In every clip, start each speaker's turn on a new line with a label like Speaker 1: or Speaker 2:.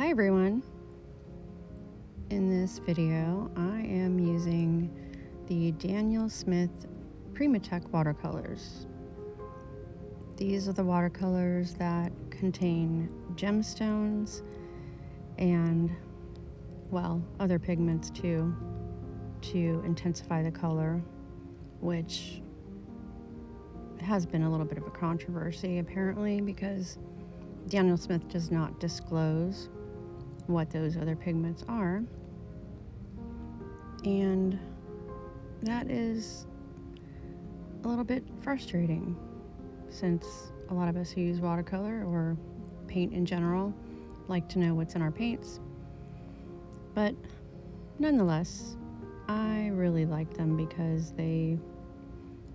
Speaker 1: Hi everyone. In this video, I am using the Daniel Smith PrimaTek watercolors. These are the watercolors that contain gemstones and, well, other pigments too, to intensify the color, which has been a little bit of a controversy apparently because Daniel Smith does not disclose what those other pigments are, and that is a little bit frustrating since a lot of us who use watercolor or paint in general like to know what's in our paints. But nonetheless, I really like them because they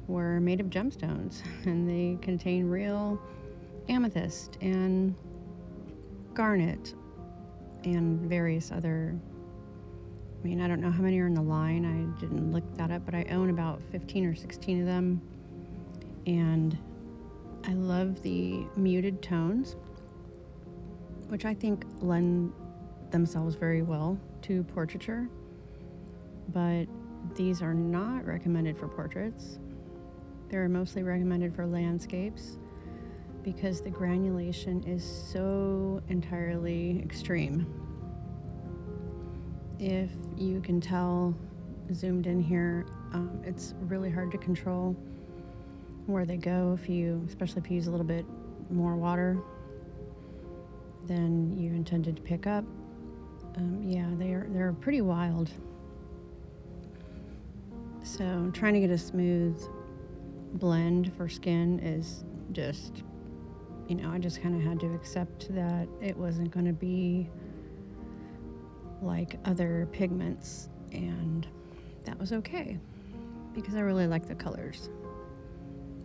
Speaker 1: were made of gemstones and they contain real amethyst and garnet and various other, I don't know how many are in the line. I didn't look that up, but I own about 15 or 16 of them. And I love the muted tones, which I think lend themselves very well to portraiture. But these are not recommended for portraits. They're mostly recommended for landscapes because the granulation is so entirely extreme. If you can tell, zoomed in here, it's really hard to control where they go especially if you use a little bit more water than you intended to pick up. They're pretty wild. So trying to get a smooth blend for skin is just, I just kind of had to accept that it wasn't going to be like other pigments, and that was okay because I really like the colors.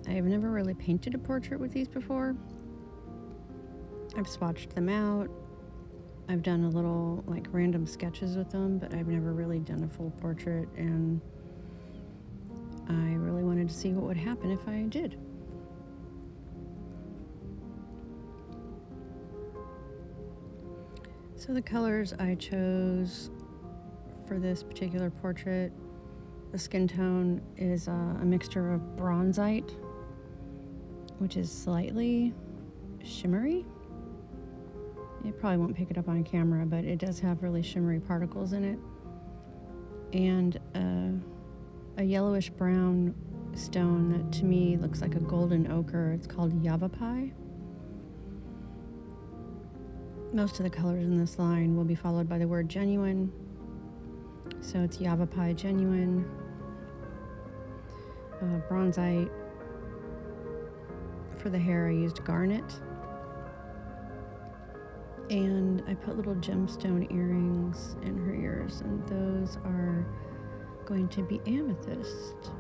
Speaker 1: I have never really painted a portrait with these before. I've swatched them out. I've done a little random sketches with them, but I've never really done a full portrait, and I really wanted to see what would happen if I did. So the colors I chose for this particular portrait, the skin tone is a mixture of Bronzite, which is slightly shimmery. You probably won't pick it up on camera, but it does have really shimmery particles in it. And a yellowish brown stone that to me looks like a golden ochre. It's called yavapai. Most of the colors in this line will be followed by the word genuine. So it's yavapai genuine, Bronzite. For the hair I used Garnet. And I put little gemstone earrings in her ears, and those are going to be amethyst.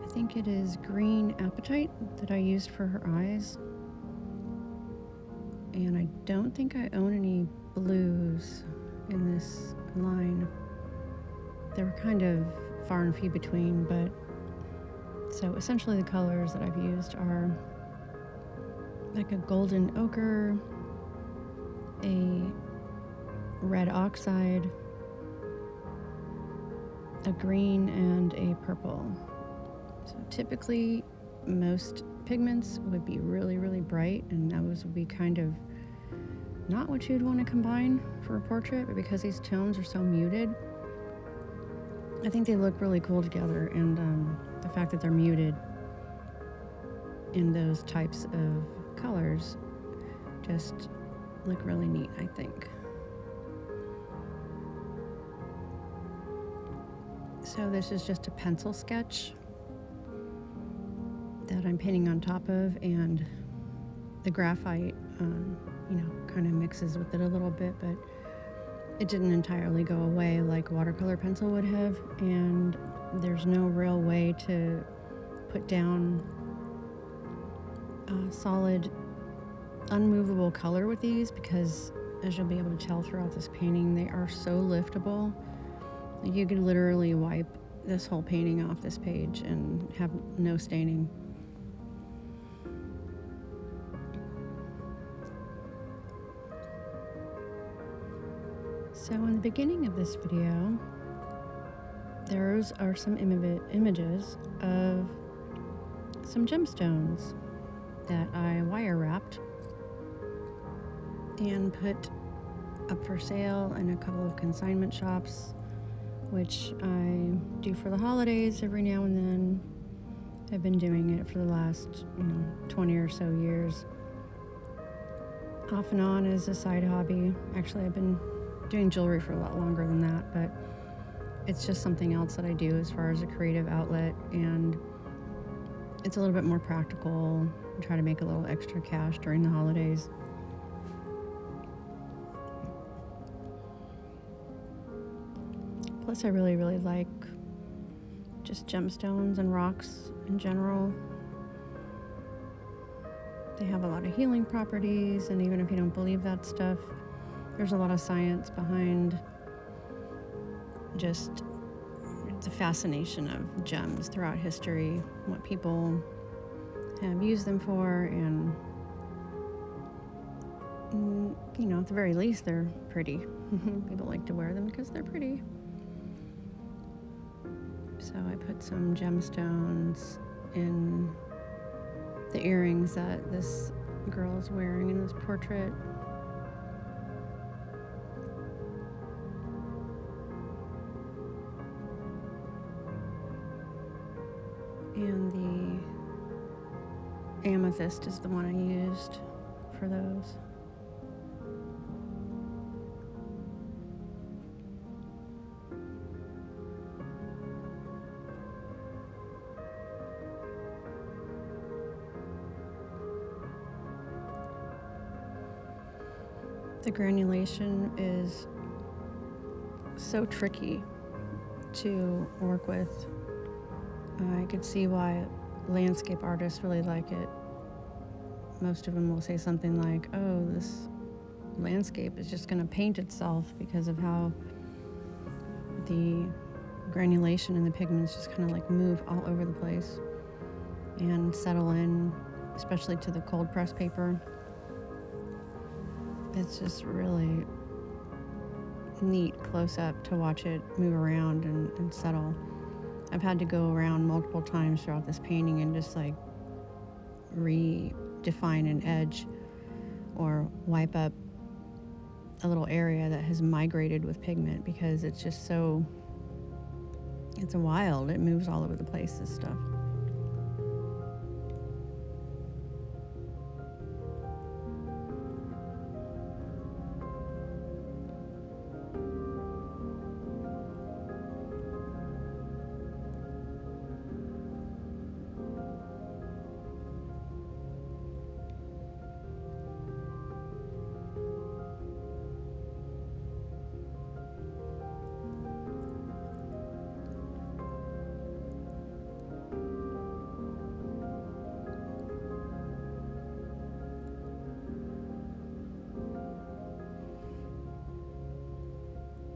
Speaker 1: I think it is green apatite that I used for her eyes. And I don't think I own any blues in this line. They were kind of far and few between, but so essentially the colors that I've used are like a golden ochre, a red oxide, a green, and a purple. So typically most pigments would be really, really bright, and those would be kind of not what you'd want to combine for a portrait, but because these tones are so muted, I think they look really cool together, and the fact that they're muted in those types of colors just look really neat, I think. So this is just a pencil sketch that I'm painting on top of, and the graphite kind of mixes with it a little bit, but it didn't entirely go away like watercolor pencil would have, and there's no real way to put down a solid unmovable color with these because, as you'll be able to tell throughout this painting, they are so liftable. You could literally wipe this whole painting off this page and have no staining. So in the beginning of this video, those are some images of some gemstones that I wire wrapped and put up for sale in a couple of consignment shops, which I do for the holidays every now and then. I've been doing it for the last, 20 or so years, off and on as a side hobby. Actually, I've been doing jewelry for a lot longer than that, but it's just something else that I do as far as a creative outlet, and it's a little bit more practical. I try to make a little extra cash during the holidays. Plus, I really, really like just gemstones and rocks in general. They have a lot of healing properties, and even if you don't believe that stuff, there's a lot of science behind just the fascination of gems throughout history, what people have used them for, and at the very least, they're pretty. People like to wear them because they're pretty. So I put some gemstones in the earrings that this girl is wearing in this portrait. And the amethyst is the one I used for those. The granulation is so tricky to work with. I could see why landscape artists really like it. Most of them will say something like, oh, this landscape is just going to paint itself because of how the granulation and the pigments just kind of like move all over the place and settle in, especially to the cold press paper. It's just really neat close up to watch it move around and settle. I've had to go around multiple times throughout this painting and just like redefine an edge or wipe up a little area that has migrated with pigment, because it's just it's wild. It moves all over the place, this stuff.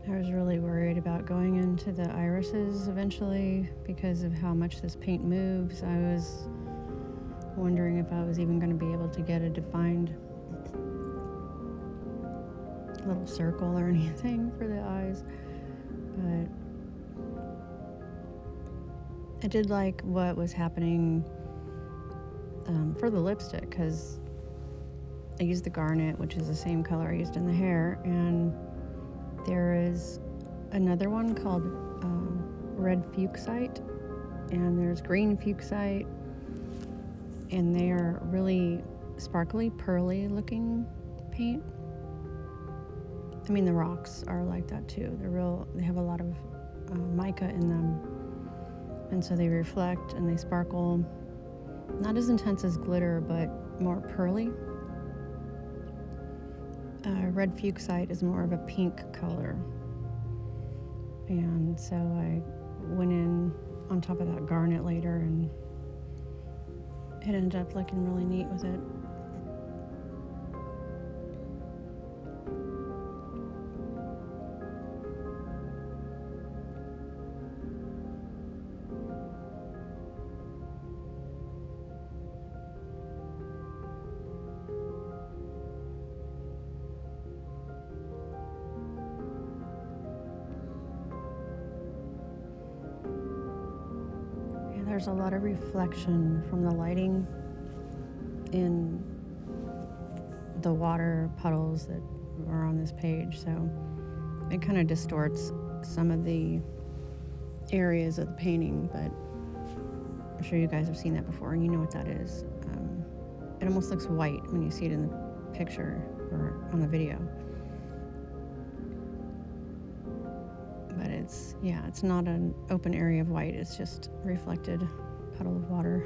Speaker 1: I was really worried about going into the irises eventually because of how much this paint moves. I was wondering if I was even going to be able to get a defined little circle or anything for the eyes. But I did like what was happening for the lipstick, because I used the Garnet, which is the same color I used in the hair, and there is another one called red fuchsite, and there's green fuchsite, and they are really sparkly, pearly looking paint. I mean, the rocks are like that too. They have a lot of mica in them, and so they reflect and they sparkle. Not as intense as glitter, but more pearly. Red fuchsite is more of a pink color, and so I went in on top of that Garnet later, and it ended up looking really neat with it. there's a lot of reflection from the lighting in the water puddles that are on this page, so it kind of distorts some of the areas of the painting, but I'm sure you guys have seen that before and you know what that is. It almost looks white when you see it in the picture or on the video. But it's not an open area of white, it's just reflected puddle of water.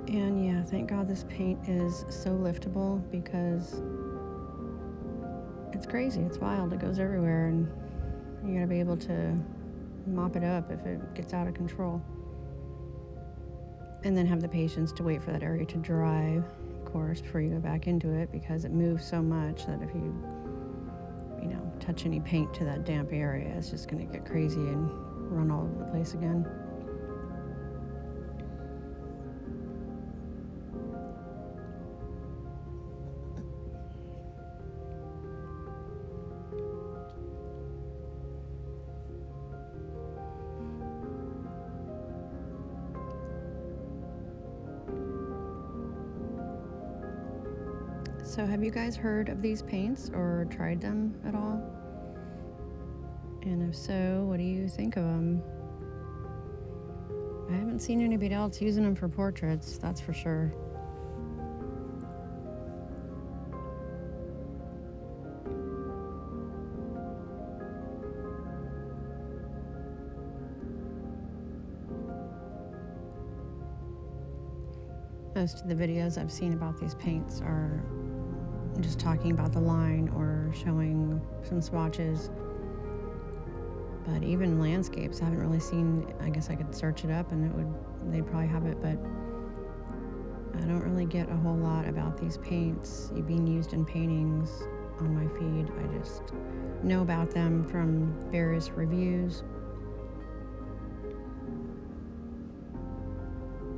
Speaker 1: And yeah, thank God this paint is so liftable, because it's crazy, it's wild, it goes everywhere, and you gotta be able to mop it up if it gets out of control. And then have the patience to wait for that area to dry, of course, before you go back into it, because it moves so much that if you touch any paint to that damp area, it's just gonna get crazy and run all over the place again. So have you guys heard of these paints or tried them at all? And if so, what do you think of them? I haven't seen anybody else using them for portraits, that's for sure. Most of the videos I've seen about these paints are just talking about the line or showing some swatches. But even landscapes, I haven't really seen. I guess I could search it up and they'd probably have it, but I don't really get a whole lot about these paints being used in paintings on my feed. I just know about them from various reviews.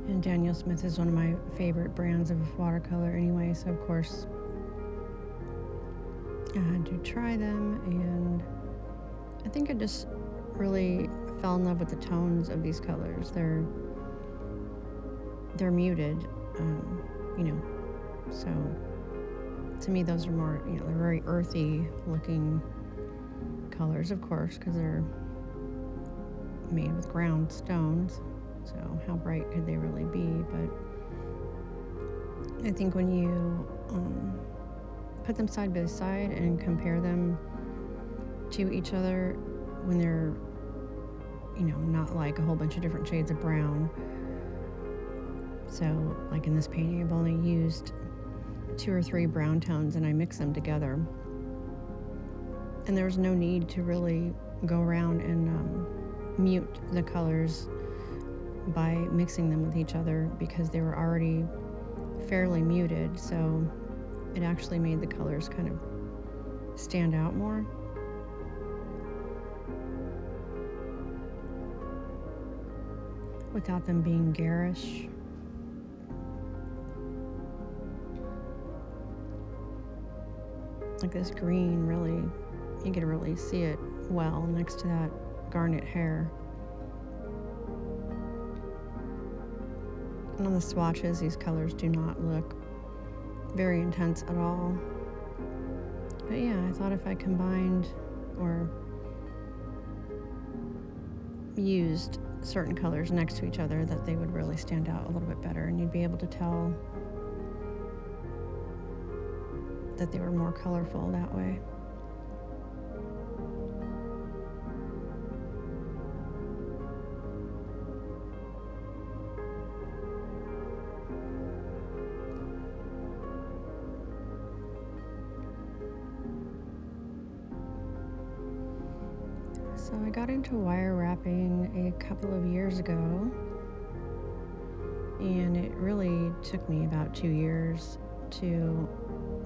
Speaker 1: And Daniel Smith is one of my favorite brands of watercolor anyway, so of course I had to try them, and I think I just really fell in love with the tones of these colors. They're muted, so to me those are more, they're very earthy looking colors, of course, because they're made with ground stones, so how bright could they really be? But I think when you put them side by side and compare them to each other, when they're not like a whole bunch of different shades of brown. So like in this painting, I've only used 2 or 3 brown tones and I mix them together, and there's no need to really go around and mute the colors by mixing them with each other, because they were already fairly muted, so it actually made the colors kind of stand out more. Without them being garish. Like this green, really, you can really see it well next to that garnet hair. And on the swatches, these colors do not look very intense at all. But yeah, I thought if I combined or used certain colors next to each other, that they would really stand out a little bit better, and you'd be able to tell that they were more colorful that way. So I got into wire wrapping a couple of years ago, and it really took me about 2 years to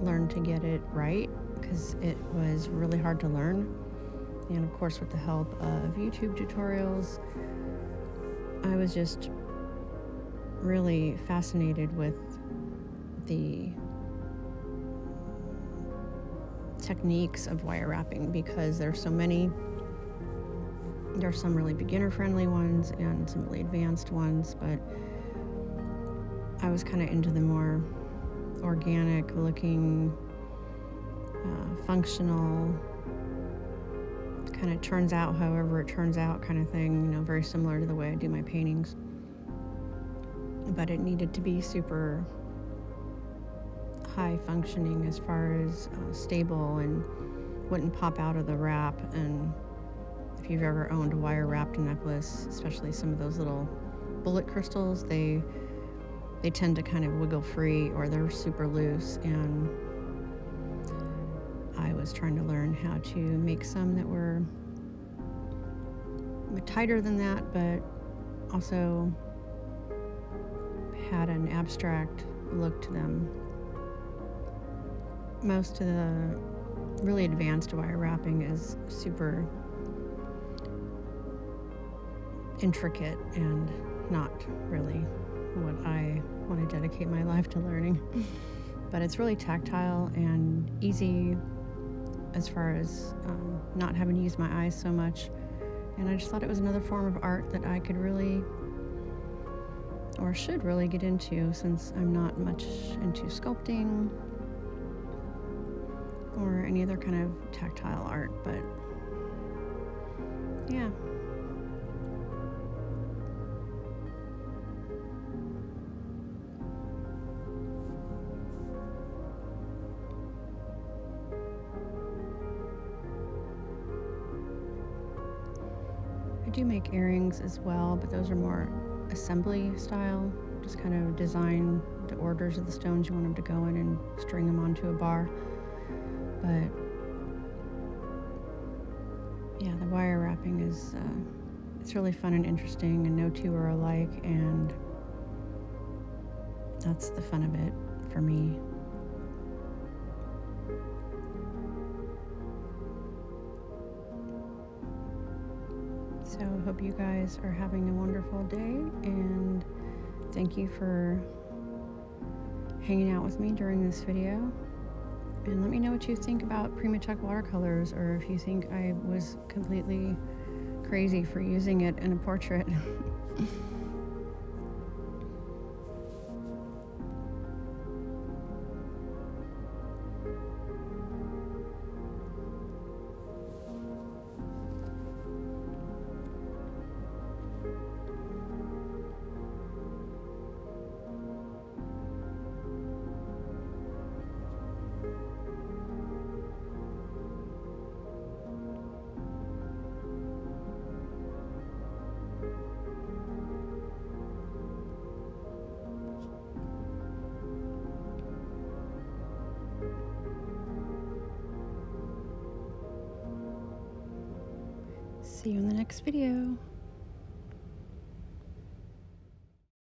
Speaker 1: learn to get it right, because it was really hard to learn. And of course, with the help of YouTube tutorials, I was just really fascinated with the techniques of wire wrapping, because there's so many There's some really beginner-friendly ones and some really advanced ones, but I was kind of into the more organic-looking, functional, kind of turns out however it turns out kind of thing, you know, very similar to the way I do my paintings. But it needed to be super high functioning as far as stable and wouldn't pop out of the wrap. And if you've ever owned a wire wrapped necklace, especially some of those little bullet crystals, they tend to kind of wiggle free, or they're super loose. And I was trying to learn how to make some that were tighter than that, but also had an abstract look to them. Most of the really advanced wire wrapping is super intricate and not really what I want to dedicate my life to learning. But it's really tactile and easy as far as not having to use my eyes so much. And I just thought it was another form of art that I could really, or should really, get into, since I'm not much into sculpting or any other kind of tactile art. But yeah. I do make earrings as well, but those are more assembly style. Just kind of design the orders of the stones you want them to go in and string them onto a bar. But yeah, the wire wrapping is it's really fun and interesting, and no two are alike, and that's the fun of it for me. So I hope you guys are having a wonderful day, and thank you for hanging out with me during this video. And let me know what you think about PrimaTek watercolors, or if you think I was completely crazy for using it in a portrait. See you in the next video.